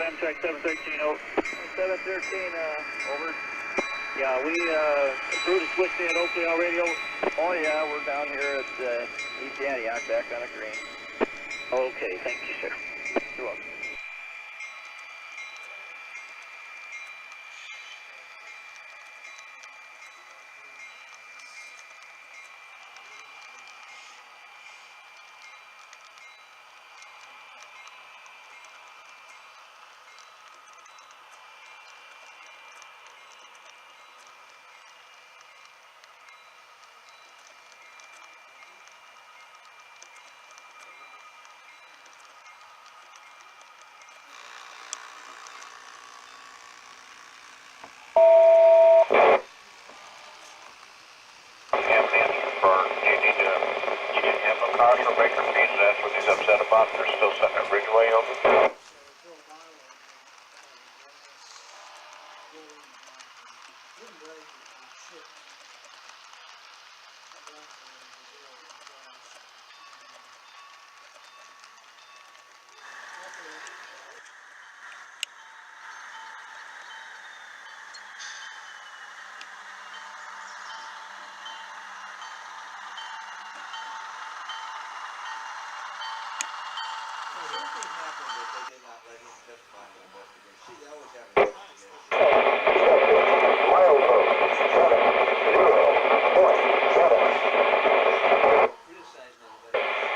Amtrak 713, over. 713, over. Yeah, we threw the switch in Oakley already, over. Oh yeah, we're down here at East Antioch, back on a green. Okay, thank you, sir. You're welcome. That's what he's upset about. They're still sitting at Ridgeway over.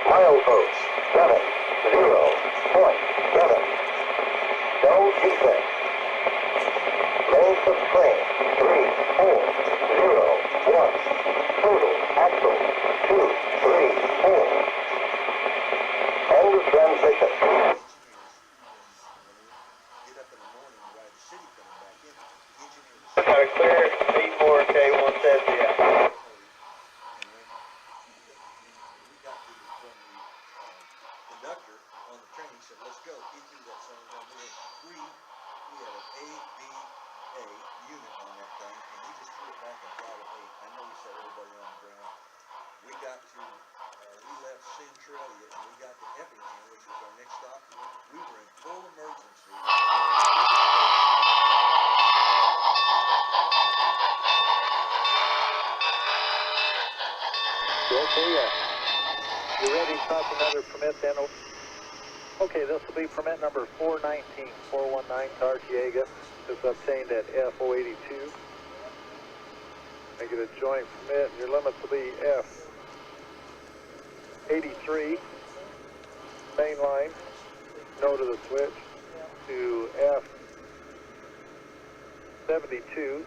Milepost 70.7. No defect. Length of train 3401. Total axle 234. End of transmission. Got a clear 84K170 out. Conductor on the train said, let's go. He threw that son of a gun. We had an A, B, A unit on that thing, and he just threw it back and got an 8. I know he set everybody on the ground. We got to, we left Central Elliott, and we got to Effingham, which was our next stop. We were in full emergency. Okay, you ready to stop another permit then? Okay, this will be permit number 419 Tartiega. This is obtained at F082. Make it a joint permit, and your limits will be F83, main line, no to the switch, to F72,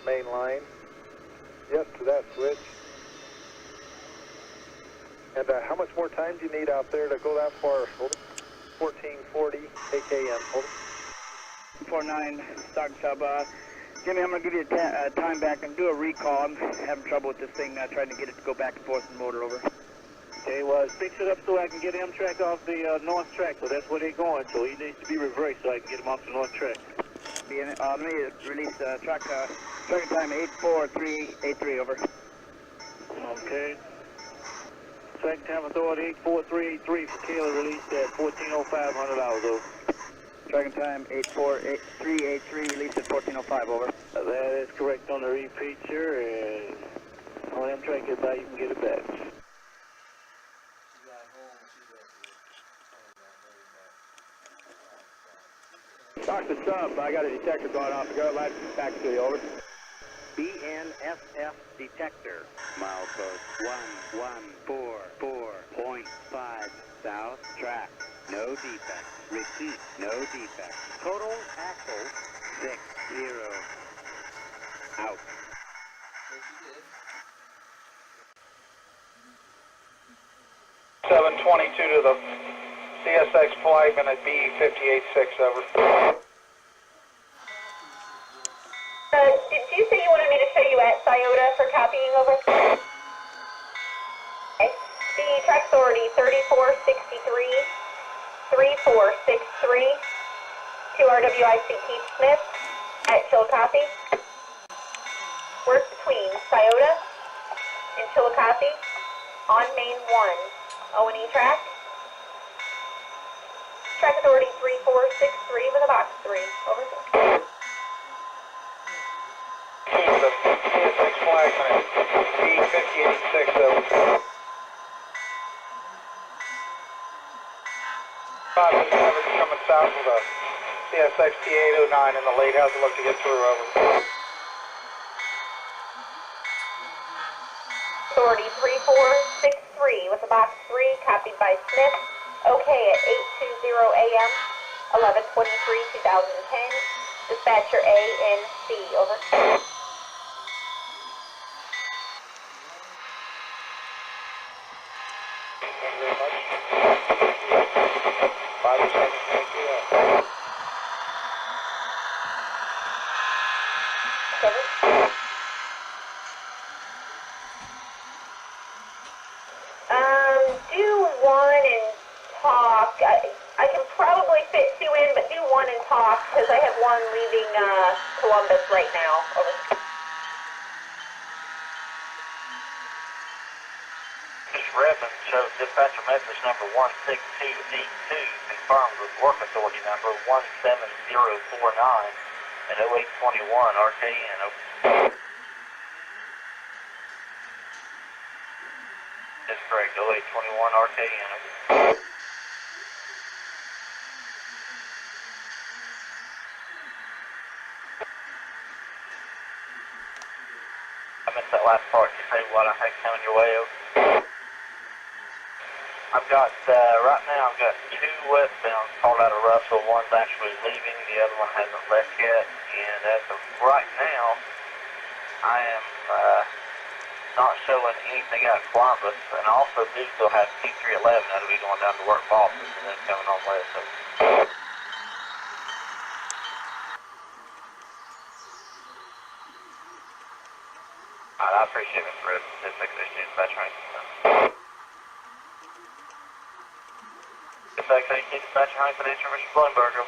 main line, yes to that switch. And how much more time do you need out there to go that far? 1440 AKM. 49 Sergeant Sub. Jimmy, I'm going to give you a time back and do a recall. I'm having trouble with this thing, trying to get it to go back and forth in the motor, over. Okay, well, fix it up so I can get Amtrak off the north track, so that's where they're going, so he needs to be reversed so I can get him off the north track. Let me release track time 84383, over. Okay. Second time authority 84383 for Taylor, released at 1405, 100 hours, over. Tracking time 84383, released at 1405, over. That is correct on the repeat, sir, and when Amtrak gets by, you can get it back. Dr. Sub, I got a detector going off. I got a light back to you, over. BNSF detector. Milepost 1144.5 south track. No defect. Repeat, no defect. Total axle 60. Out. 722 to the CSX flagman at B586, over. Did you say you wanted me to show you at Scioto for copying, over? Okay. The track authority 3463 to RWIC Keith Smith at Chillicothe. Work between Scioto and Chillicothe on main 1 O&E track. Track Authority 3463 with a box 3. Over. CSX Flagman at B58.6 over. 5 is average coming south with a CSX T809 in the lead. How's it look to get through? Over. Authority 3463 with a box 3, copied by Smith. Okay at 8:20 a.m. 11/23/2010. Dispatcher A and C. Over. Thank you very much. 5 seconds. Thank you. Over. Do one and talk. I can probably fit 2 in, but do one and talk because I have one leaving Columbus right now. Over. Mr. Redmond shows dispatcher message number 16282 confirmed with work authority number 17049 at 0821 RKN. That's correct, 0821 RKN. I missed that last part. Can you say what I think coming your way? I've got, right now I've got 2 westbounds called out of Russell. One's actually leaving, the other one hasn't left yet. And as of right now, I am not showing anything out of Columbus. And I also do still have T311 that'll be going down to work Boston and then coming on west. So. Alright, I appreciate it, Fred. Just make this dispatch rank. Dispatch 18, dispatch rank for the Mr. Bloomberg.